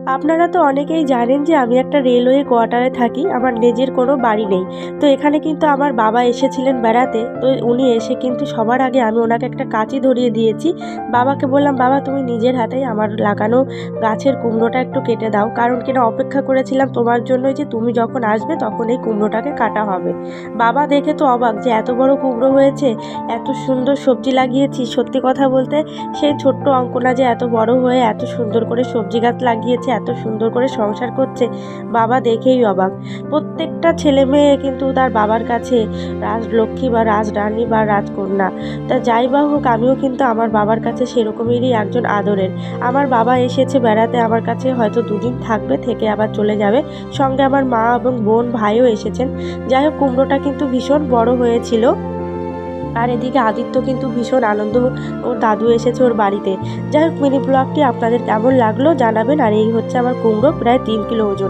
আপনারা তো অনেকেই জানেন যে আমি একটা রেলওয়ে কোয়ার্টারে থাকি। আমার নিজের কোনো বাড়ি নেই। তো এখানে কিন্তু আমার বাবা এসেছিলেন বেড়াতে। তো উনি এসে কিন্তু সবার আগে আমি ওনাকে একটা কাঁচি ধরিয়ে দিয়েছি। বাবাকে বললাম, "বাবা তুমি নিজের হাতেই আমার লাগানো গাছের কুমড়োটা একটু কেটে দাও।" কারণ কিনা অপেক্ষা করেছিলাম তোমার জন্যই যে তুমি যখন আসবে তখন এই কুমড়োটাকে কাটা হবে। বাবা দেখে তো অবাক যে এত বড় কুমড়ো হয়েছে, এত সুন্দর সবজি লাগিয়েছি। সত্যি কথা বলতে সেই ছোট্ট অঙ্কনা যে এত বড় হয়ে এত সুন্দর করে সবজি গাছ লাগিয়েছে, এত সুন্দর করে সংসার করছে, বাবা দেখেই অবাক। প্রত্যেকটা ছেলে মেয়ে কিন্তু তার বাবার কাছে রাজলক্ষ্মী বা রাজরানী বা রাজকন্যা। তা যাই বা হোক আমিও কিন্তু আমার বাবার কাছে সেরকমেরই একজন আদরের। আমার বাবা এসেছে বেড়াতে আমার কাছে, হয়তো দুদিন থাকবে, থেকে আবার চলে যাবে। সঙ্গে আমার মা এবং বোন ভাইও এসেছেন। যাই হোক কুমড়োটা কিন্তু ভীষণ বড় হয়েছিল। আর এদিকে আদিত্য কিন্তু ভীষণ আনন্দ, ওর দাদু এসেছে ওর বাড়িতে। যাই হোক মিনি ব্লগটি আপনাদের কেমন লাগলো জানাবেন। আর এই হচ্ছে আমার কুমড়ো, প্রায় 3 কিলো ওজন।